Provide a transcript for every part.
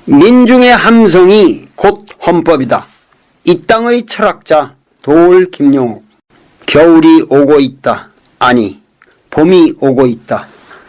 민중의 함성이 곧 헌법이다. 이 땅의 철학자 도올 김용옥. 겨울이 오고 있다. 아니, 봄이 오고 있다.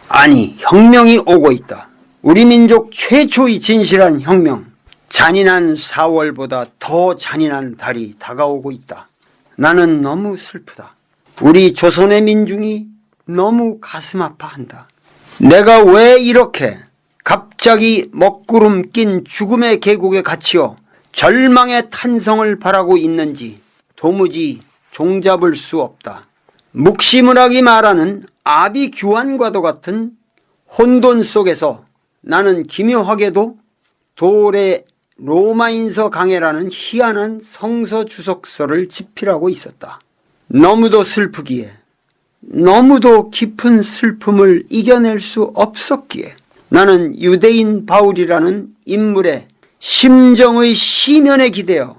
아니, 혁명이 오고 있다. 우리 민족 최초의 진실한 혁명. 잔인한 4월보다 더 잔인한 달이 다가오고 있다. 나는 너무 슬프다. 우리 조선의 민중이 너무 가슴 아파한다. 내가 왜 이렇게 갑자기 먹구름 낀 죽음의 계곡에 갇혀 절망의 탄성을 바라고 있는지 도무지 종잡을 수 없다. 묵시문학이 말하는 아비규환과도 같은 혼돈 속에서 나는 기묘하게도 도올의 로마인서 강해라는 희한한 성서 주석서를 집필하고 있었다. 너무도 슬프기에, 너무도 깊은 슬픔을 이겨낼 수 없었기에 나는 유대인 바울이라는 인물의 심정의 시면에 기대어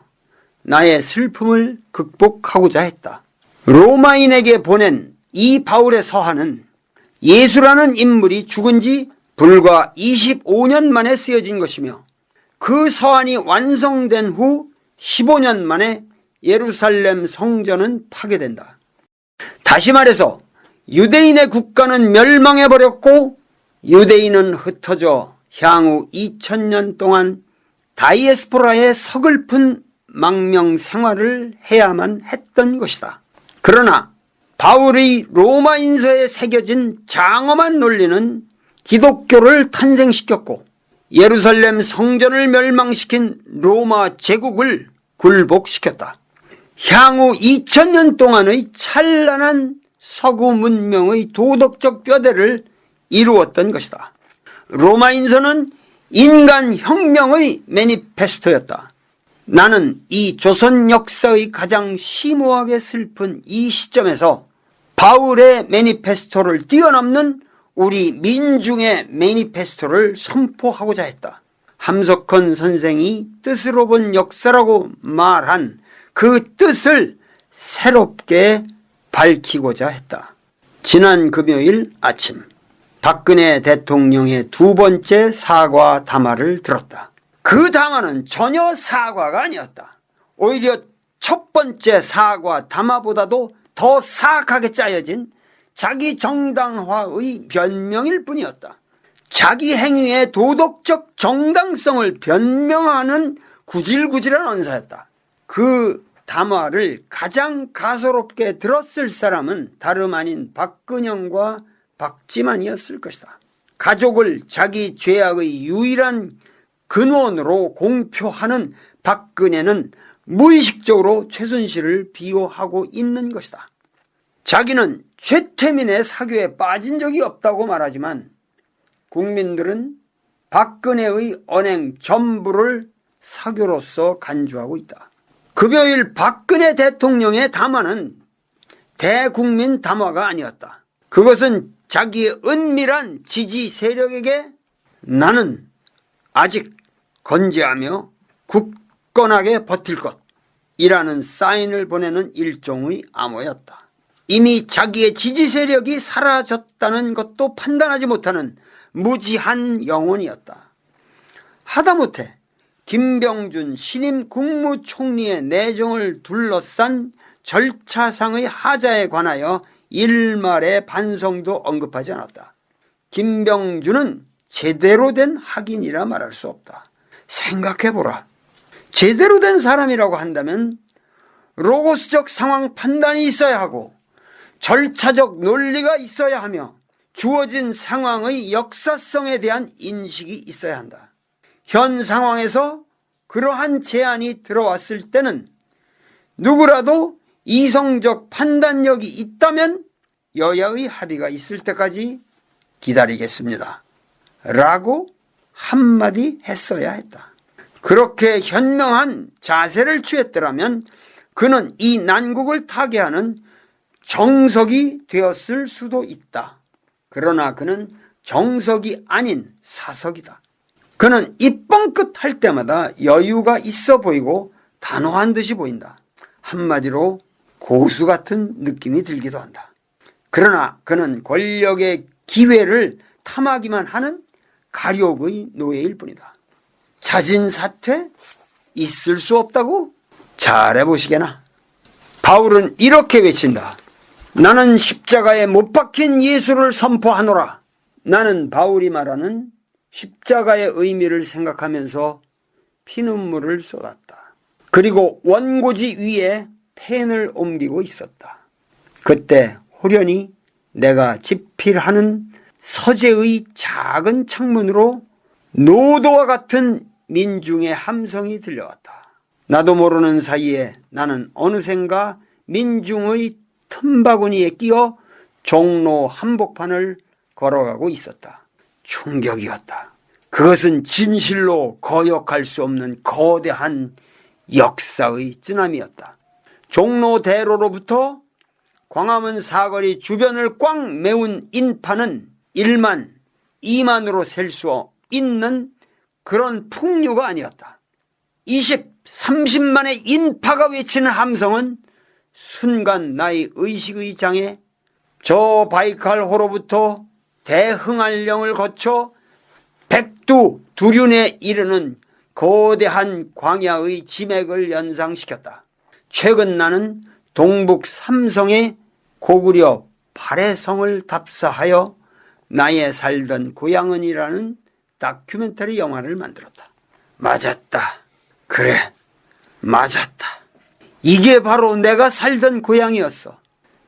나의 슬픔을 극복하고자 했다. 로마인에게 보낸 이 바울의 서한은 예수라는 인물이 죽은 지 불과 25년 만에 쓰여진 것이며 그 서한이 완성된 후 15년 만에 예루살렘 성전은 파괴된다. 다시 말해서 유대인의 국가는 멸망해버렸고 유대인은 흩어져 향후 2000년 동안 다이에스포라의 서글픈 망명 생활을 해야만 했던 것이다. 그러나 바울의 로마인서에 새겨진 장엄한 논리는 기독교를 탄생시켰고 예루살렘 성전을 멸망시킨 로마 제국을 굴복시켰다. 향후 2000년 동안의 찬란한 서구 문명의 도덕적 뼈대를 이루었던 것이다. 로마인서는 인간 혁명의 매니페스토였다. 나는 이 조선 역사의 가장 심오하게 슬픈 이 시점에서 바울의 매니페스토를 뛰어넘는 우리 민중의 매니페스토를 선포하고자 했다. 함석헌 선생이 뜻으로 본 역사라고 말한 그 뜻을 새롭게 밝히고자 했다. 지난 금요일 아침 박근혜 대통령의 두 번째 사과 담화를 들었다. 그 담화는 전혀 사과가 아니었다. 오히려 첫 번째 사과 담화보다도 더 사악하게 짜여진 자기 정당화의 변명일 뿐이었다. 자기 행위의 도덕적 정당성을 변명하는 구질구질한 언사였다. 그 담화를 가장 가소롭게 들었을 사람은 다름 아닌 박근영과 박지만이었을 것이다. 가족을 자기 죄악의 유일한 근원으로 공표하는 박근혜는 무의식적으로 최순실을 비호하고 있는 것이다. 자기는 최태민의 사교에 빠진 적이 없다고 말하지만 국민들은 박근혜의 언행 전부를 사교로서 간주하고 있다. 금요일 박근혜 대통령의 담화는 대국민 담화가 아니었다. 그것은 자기의 은밀한 지지 세력에게 나는 아직 건재하며 굳건하게 버틸 것이라는 사인을 보내는 일종의 암호였다. 이미 자기의 지지 세력이 사라졌다는 것도 판단하지 못하는 무지한 영혼이었다. 하다못해 김병준 신임 국무총리의 내정을 둘러싼 절차상의 하자에 관하여 일말의 반성도 언급하지 않았다. 김병준은 제대로 된 학인이라 말할 수 없다. 생각해보라. 제대로 된 사람이라고 한다면 로고스적 상황 판단이 있어야 하고 절차적 논리가 있어야 하며 주어진 상황의 역사성에 대한 인식이 있어야 한다. 현 상황에서 그러한 제안이 들어왔을 때는 누구라도 이성적 판단력이 있다면 여야의 합의가 있을 때까지 기다리겠습니다. 라고 한마디 했어야 했다. 그렇게 현명한 자세를 취했더라면 그는 이 난국을 타개하는 정석이 되었을 수도 있다. 그러나 그는 정석이 아닌 사석이다. 그는 입뻥끗 할 때마다 여유가 있어 보이고 단호한 듯이 보인다. 한마디로 고수 같은 느낌이 들기도 한다. 그러나 그는 권력의 기회를 탐하기만 하는 가욕의 노예일 뿐이다. 자진 사퇴? 있을 수 없다고? 잘해보시게나. 바울은 이렇게 외친다. 나는 십자가에 못 박힌 예수를 선포하노라. 나는 바울이 말하는 십자가의 의미를 생각하면서 피눈물을 쏟았다. 그리고 원고지 위에 펜을 옮기고 있었다. 그때 호련히 내가 집필하는 서재의 작은 창문으로 노도와 같은 민중의 함성이 들려왔다. 나도 모르는 사이에 나는 어느샌가 민중의 틈바구니에 끼어 종로 한복판을 걸어가고 있었다. 충격이었다. 그것은 진실로 거역할 수 없는 거대한 역사의 쓰나미였다. 종로 대로로부터 광화문 사거리 주변을 꽉 메운 인파는 1만, 2만으로 셀 수 있는 그런 풍류가 아니었다. 20, 30만의 인파가 외치는 함성은 순간 나의 의식의 장에 저 바이칼호로부터 대흥안령을 거쳐 백두, 두륜에 이르는 거대한 광야의 지맥을 연상시켰다. 최근 나는 동북 삼성의 고구려 발해성을 답사하여 나의 살던 고향은이라는 다큐멘터리 영화를 만들었다. 맞았다. 그래, 맞았다. 이게 바로 내가 살던 고향이었어.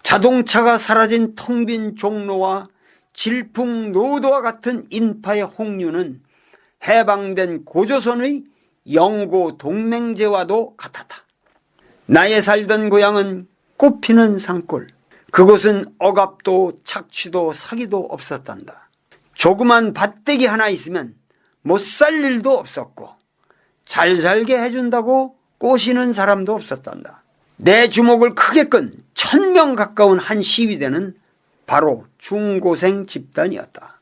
자동차가 사라진 텅 빈 종로와 질풍노도와 같은 인파의 홍류는 해방된 고조선의 영고 동맹제와도 같았다. 나의 살던 고향은 꽃피는 산골. 그곳은 억압도 착취도 사기도 없었단다. 조그만 밭대기 하나 있으면 못 살 일도 없었고 잘 살게 해준다고 꼬시는 사람도 없었단다. 내 주목을 크게 끈 1000명 가까운 한 시위대는 바로 중고생 집단이었다.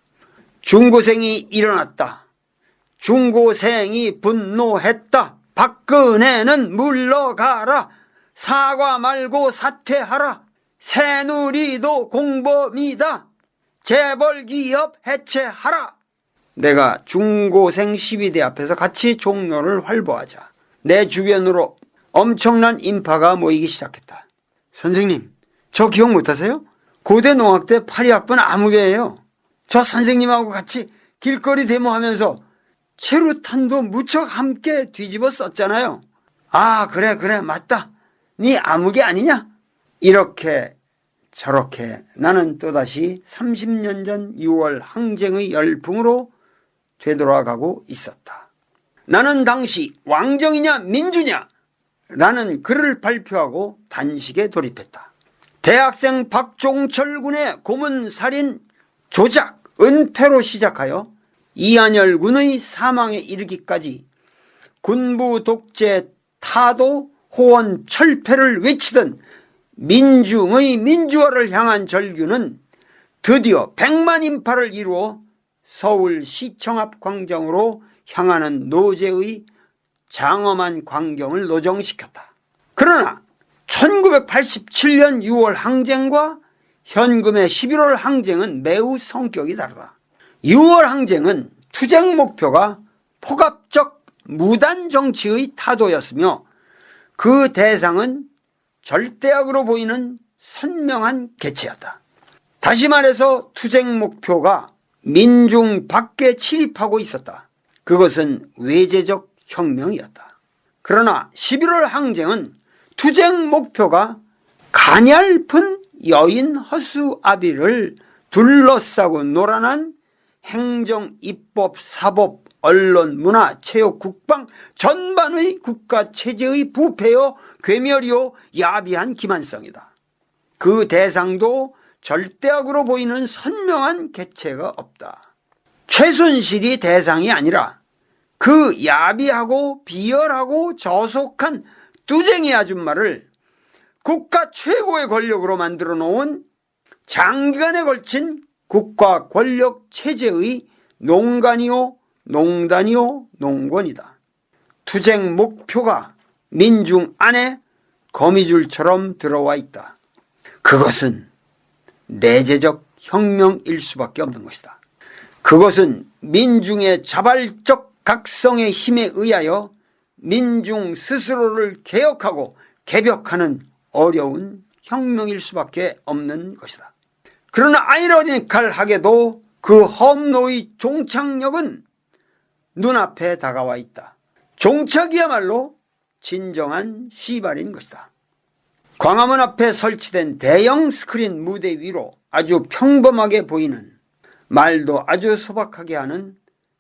중고생이 일어났다. 중고생이 분노했다. 박근혜는 물러가라. 사과 말고 사퇴하라. 새누리도 공범이다. 재벌기업 해체하라. 내가 중고생 시위대 앞에서 같이 종로를 활보하자 내 주변으로 엄청난 인파가 모이기 시작했다. 선생님, 저 기억 못하세요? 고대 농학대 82학번 아무개예요. 저 선생님하고 같이 길거리 데모하면서 체류탄도 무척 함께 뒤집어 썼잖아요. 아, 그래 맞다. 네 아무개 아니냐? 이렇게 저렇게 나는 또다시 30년 전 6월 항쟁의 열풍으로 되돌아가고 있었다. 나는 당시 왕정이냐 민주냐 라는 글을 발표하고 단식에 돌입했다. 대학생 박종철 군의 고문살인 조작, 은폐로 시작하여 이한열 군의 사망에 이르기까지 군부 독재 타도 호원 철폐를 외치던 민중의 민주화를 향한 절규는 드디어 100만 인파를 이루어 서울시청 앞 광장으로 향하는 노제의 장엄한 광경을 노정시켰다. 그러나 1987년 6월 항쟁과 현금의 11월 항쟁은 매우 성격이 다르다. 6월 항쟁은 투쟁 목표가 폭압적 무단 정치의 타도였으며 그 대상은 절대악으로 보이는 선명한 개체였다. 다시 말해서 투쟁 목표가 민중 밖에 침입하고 있었다. 그것은 외제적 혁명이었다. 그러나 11월 항쟁은 투쟁 목표가 가냘픈 여인 허수 아비를 둘러싸고 놀아난 행정, 입법, 사법, 언론, 문화, 체육, 국방 전반의 국가 체제의 부패요, 괴멸이요, 야비한 기만성이다. 그 대상도 절대악으로 보이는 선명한 개체가 없다. 최순실이 대상이 아니라 그 야비하고 비열하고 저속한 뚜쟁이 아줌마를 국가 최고의 권력으로 만들어 놓은 장기간에 걸친 국가 권력 체제의 농간이요, 농단이요, 농권이다. 투쟁 목표가 민중 안에 거미줄처럼 들어와 있다. 그것은 내재적 혁명일 수밖에 없는 것이다. 그것은 민중의 자발적 각성의 힘에 의하여 민중 스스로를 개혁하고 개벽하는 어려운 혁명일 수밖에 없는 것이다. 그러나 아이러니컬하게도 그 험로의 종착역은 눈앞에 다가와 있다. 종착이야말로 진정한 시발인 것이다. 광화문 앞에 설치된 대형 스크린 무대 위로 아주 평범하게 보이는, 말도 아주 소박하게 하는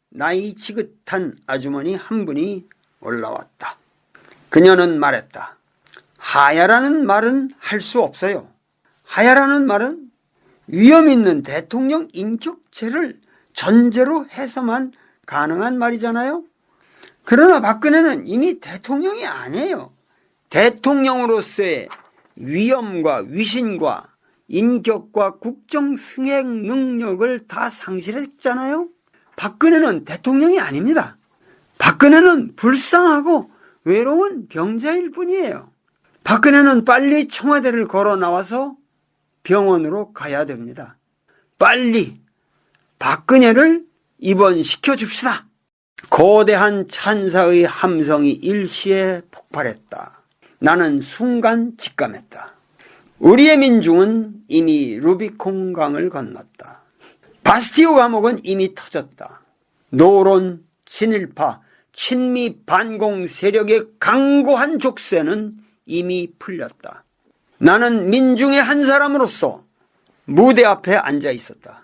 나이 지긋한 아주머니 한 분이 올라왔다. 그녀는 말했다. 하야라는 말은 할 수 없어요. 하야라는 말은 위험 있는 대통령 인격체를 전제로 해서만 가능한 말이잖아요. 그러나 박근혜는 이미 대통령이 아니에요. 대통령으로서의 위엄과 위신과 인격과 국정 승행 능력을 다 상실했잖아요. 박근혜는 대통령이 아닙니다. 박근혜는 불쌍하고 외로운 병자일 뿐이에요. 박근혜는 빨리 청와대를 걸어 나와서 병원으로 가야 됩니다. 빨리 박근혜를 입원시켜 줍시다. 거대한 찬사의 함성이 일시에 폭발했다. 나는 순간 직감했다. 우리의 민중은 이미 루비콘강을 건넜다. 바스티오 감옥은 이미 터졌다. 노론, 친일파, 친미 반공 세력의 강고한 족쇄는 이미 풀렸다. 나는 민중의 한 사람으로서 무대 앞에 앉아 있었다.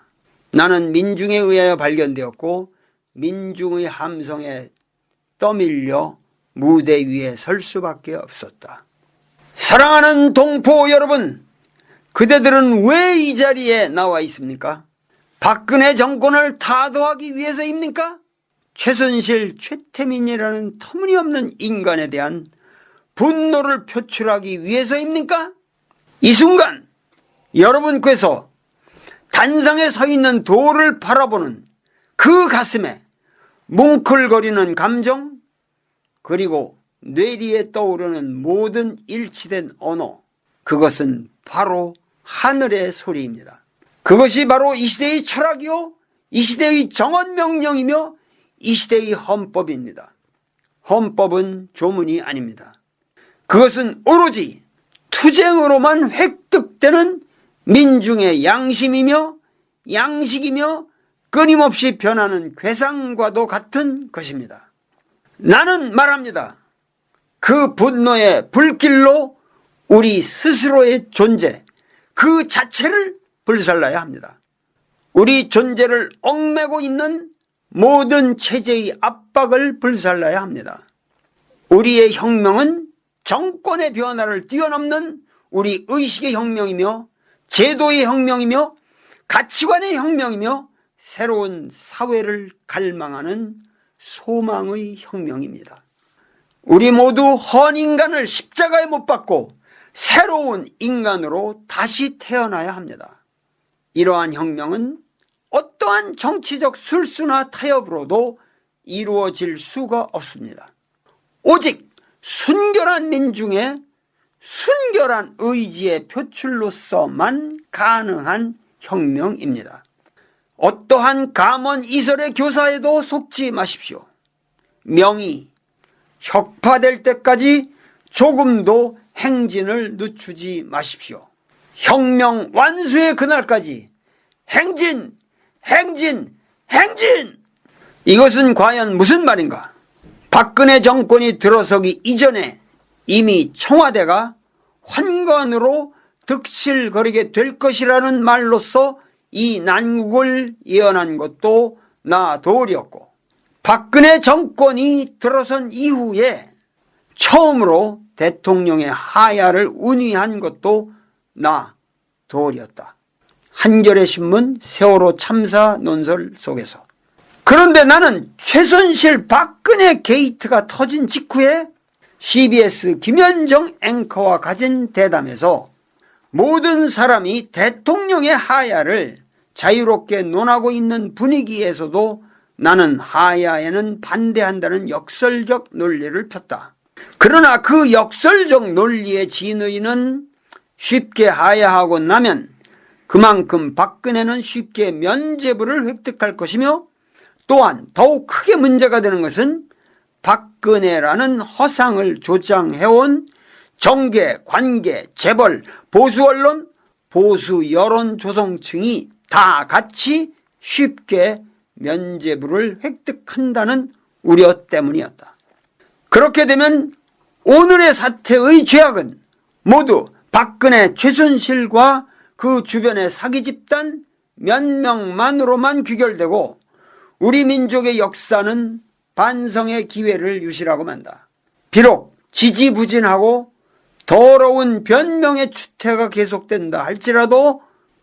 나는 민중에 의하여 발견되었고 민중의 함성에 떠밀려 무대 위에 설 수밖에 없었다. 사랑하는 동포 여러분, 그대들은 왜 이 자리에 나와 있습니까? 박근혜 정권을 타도하기 위해서입니까? 최순실, 최태민이라는 터무니없는 인간에 대한 분노를 표출하기 위해서입니까? 이 순간 여러분께서 단상에 서 있는 돌을 바라보는 그 가슴에 뭉클거리는 감정, 그리고 뇌리에 떠오르는 모든 일치된 언어, 그것은 바로 하늘의 소리입니다. 그것이 바로 이 시대의 철학이요, 이 시대의 정언명령이며 이 시대의 헌법입니다. 헌법은 조문이 아닙니다. 그것은 오로지 투쟁으로만 획득되는 민중의 양심이며 양식이며 끊임없이 변하는 괴상과도 같은 것입니다. 나는 말합니다. 그 분노의 불길로 우리 스스로의 존재, 그 자체를 불살라야 합니다. 우리 존재를 얽매고 있는 모든 체제의 압박을 불살라야 합니다. 우리의 혁명은 정권의 변화를 뛰어넘는 우리 의식의 혁명이며 제도의 혁명이며 가치관의 혁명이며 새로운 사회를 갈망하는 소망의 혁명입니다. 우리 모두 헌인간을 십자가에 못 박고 새로운 인간으로 다시 태어나야 합니다. 이러한 혁명은 어떠한 정치적 술수나 타협으로도 이루어질 수가 없습니다. 오직 순결한 민중의 순결한 의지의 표출로서만 가능한 혁명입니다. 어떠한 감언 이설의 교사에도 속지 마십시오. 명이 혁파될 때까지 조금도 행진을 늦추지 마십시오. 혁명 완수의 그날까지 행진, 행진, 행진! 이것은 과연 무슨 말인가? 박근혜 정권이 들어서기 이전에 이미 청와대가 환관으로 득실거리게 될 것이라는 말로써 이 난국을 예언한 것도 나 도리였고, 박근혜 정권이 들어선 이후에 처음으로 대통령의 하야를 운의한 것도 나 도리였다. 한겨레 신문 세월호 참사 논설 속에서. 그런데 나는 최순실 박근혜 게이트가 터진 직후에 CBS 김현정 앵커와 가진 대담에서 모든 사람이 대통령의 하야를 자유롭게 논하고 있는 분위기에서도 나는 하야에는 반대한다는 역설적 논리를 폈다. 그러나 그 역설적 논리의 진의는 쉽게 하야하고 나면 그만큼 박근혜는 쉽게 면죄부를 획득할 것이며 또한 더욱 크게 문제가 되는 것은 박근혜라는 허상을 조장해온 정계, 관계, 재벌, 보수 언론, 보수 여론 조성층이 다 같이 쉽게 면죄부를 획득한다는 우려 때문이었다. 그렇게 되면 오늘의 사태의 죄악은 모두 박근혜, 최순실과 그 주변의 사기 집단 몇 명만으로만 귀결되고 우리 민족의 역사는 반성의 기회를 유실하고 만다. 비록 지지부진하고 더러운 변명의 추태가 계속된다 할지라도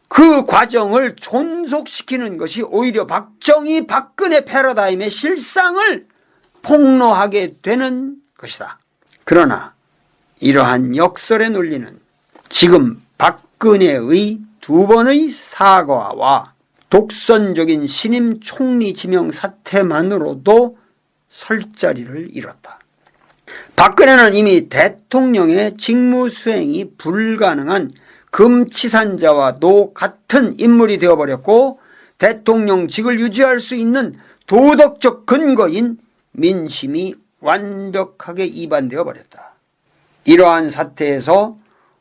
그 과정을 존속시키는 것이 오히려 박정희, 박근혜 패러다임의 실상을 폭로하게 되는 것이다. 그러나 이러한 역설의 논리는 지금 박근혜의 두 번의 사과와 독선적인 신임 총리 지명 사태만으로도 설 자리를 잃었다. 박근혜는 이미 대통령의 직무 수행이 불가능한 금치산자와도 같은 인물이 되어버렸고 대통령직을 유지할 수 있는 도덕적 근거인 민심이 완벽하게 이반되어 버렸다. 이러한 사태에서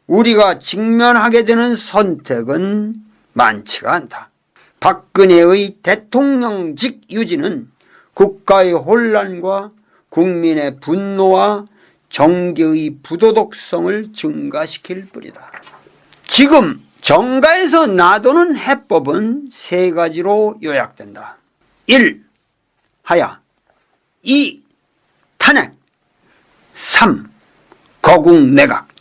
우리가 직면하게 되는 선택은 많지가 않다. 박근혜의 대통령직 유지는 국가의 혼란과 국민의 분노와 정계의 부도덕성을 증가시킬 뿐이다. 지금 정가에서 나도는 해법은 세 가지로 요약된다. 1. 하야. 2. 탄핵. 3. 거국내각.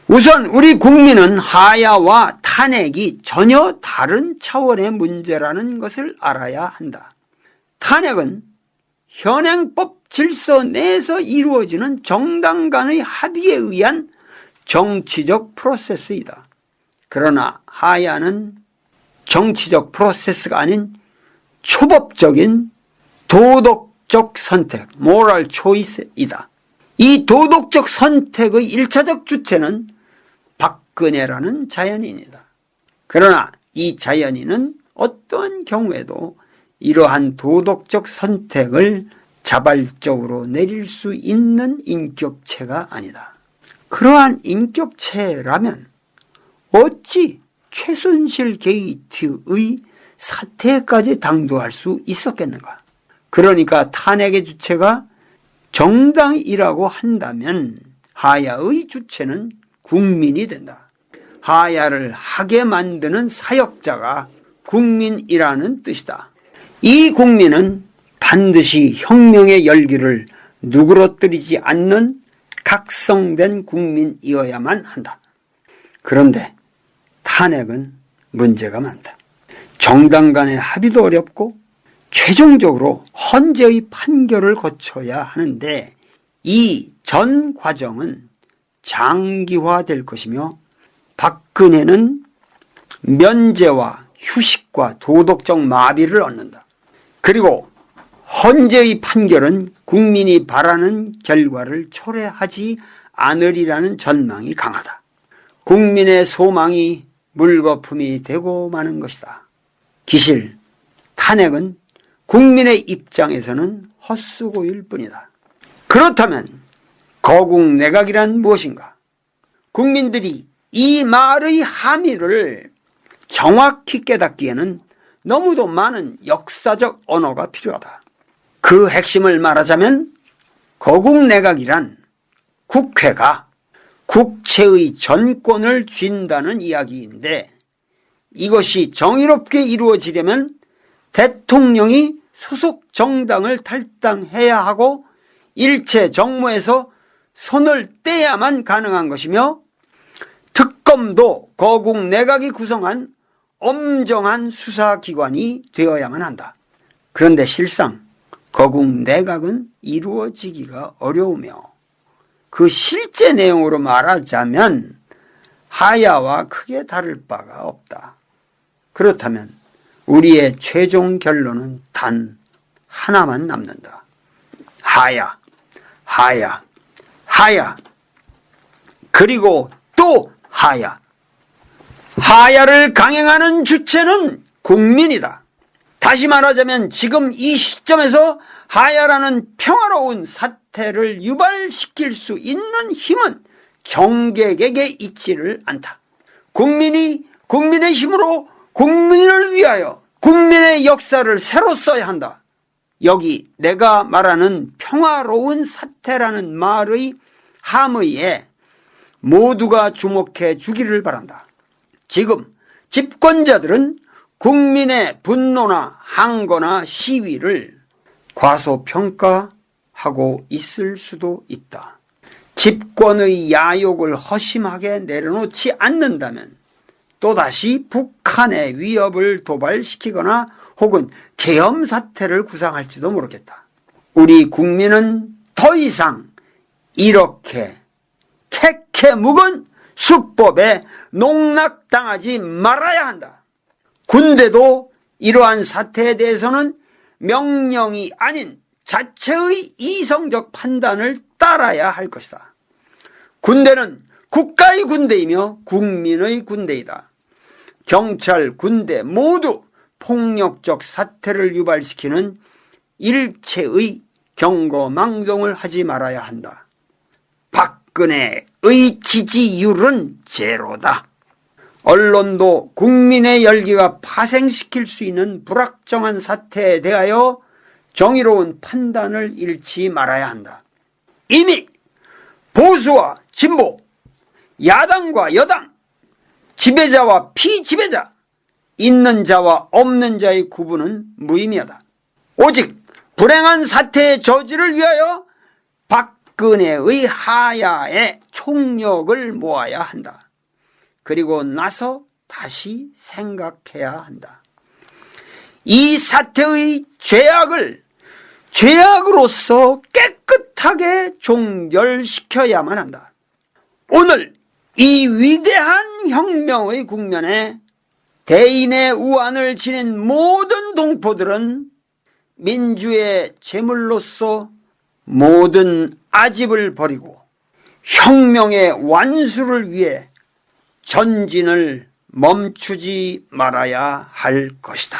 우선 우리 국민은 하야와 탄핵이 전혀 다른 차원의 문제라는 것을 알아야 한다. 탄핵은 현행법 질서 내에서 이루어지는 정당 간의 합의에 의한 정치적 프로세스이다. 그러나 하야는 정치적 프로세스가 아닌 초법적인 도덕적 선택, moral choice이다. 이 도덕적 선택의 1차적 주체는 박근혜라는 자연인이다. 그러나 이 자연인은 어떠한 경우에도 이러한 도덕적 선택을 자발적으로 내릴 수 있는 인격체가 아니다. 그러한 인격체라면 어찌 최순실 게이트의 사태까지 당도할 수 있었겠는가? 그러니까 탄핵의 주체가 정당이라고 한다면 하야의 주체는 국민이 된다. 하야를 하게 만드는 사역자가 국민이라는 뜻이다. 이 국민은 반드시 혁명의 열기를 누그러뜨리지 않는 각성된 국민이어야만 한다. 그런데 탄핵은 문제가 많다. 정당 간의 합의도 어렵고 최종적으로 헌재의 판결을 거쳐야 하는데 이 전 과정은 장기화될 것이며 박근혜는 면죄와 휴식과 도덕적 마비를 얻는다. 그리고 헌재의 판결은 국민이 바라는 결과를 초래하지 않으리라는 전망이 강하다. 국민의 소망이 물거품이 되고 마는 것이다. 기실, 탄핵은 국민의 입장에서는 헛수고일 뿐이다. 그렇다면 거국내각이란 무엇인가? 국민들이 이 말의 함의를 정확히 깨닫기에는 너무도 많은 역사적 언어가 필요하다. 그 핵심을 말하자면 거국내각이란 국회가 국채의 전권을 쥔다는 이야기인데 이것이 정의롭게 이루어지려면 대통령이 소속 정당을 탈당해야 하고 일체 정무에서 손을 떼야만 가능한 것이며 특검도 거국내각이 구성한 엄정한 수사기관이 되어야만 한다. 그런데 실상 거국내각은 이루어지기가 어려우며 그 실제 내용으로 말하자면 하야와 크게 다를 바가 없다. 그렇다면 우리의 최종 결론은 단 하나만 남는다. 하야, 하야, 하야. 그리고 또 하야. 하야를 강행하는 주체는 국민이다. 다시 말하자면 지금 이 시점에서 하야라는 평화로운 사태를 유발시킬 수 있는 힘은 정객에게 있지를 않다. 국민이 국민의 힘으로 국민을 위하여 국민의 역사를 새로 써야 한다. 여기 내가 말하는 평화로운 사태라는 말의 함의에 모두가 주목해 주기를 바란다. 지금 집권자들은 국민의 분노나 항거나 시위를 과소평가하고 있을 수도 있다. 집권의 야욕을 허심하게 내려놓지 않는다면 또다시 북한의 위협을 도발시키거나 혹은 계엄 사태를 구상할지도 모르겠다. 우리 국민은 더 이상 이렇게 캐캐 묵은 수법에 농락당하지 말아야 한다. 군대도 이러한 사태에 대해서는 명령이 아닌 자체의 이성적 판단을 따라야 할 것이다. 군대는 국가의 군대이며 국민의 군대이다. 경찰, 군대 모두 폭력적 사태를 유발시키는 일체의 경거망동을 하지 말아야 한다. 박근혜의 지지율은 제로다. 언론도 국민의 열기가 파생시킬 수 있는 불확정한 사태에 대하여 정의로운 판단을 잃지 말아야 한다. 이미 보수와 진보, 야당과 여당, 지배자와 피지배자, 있는 자와 없는 자의 구분은 무의미하다. 오직 불행한 사태의 저지를 위하여 박근혜의 하야에 총력을 모아야 한다. 그리고 나서 다시 생각해야 한다. 이 사태의 죄악을 죄악으로서 깨끗하게 종결시켜야만 한다. 오늘 이 위대한 혁명의 국면에 대인의 우환을 지닌 모든 동포들은 민주의 제물로서 모든 아집을 버리고 혁명의 완수를 위해 전진을 멈추지 말아야 할 것이다.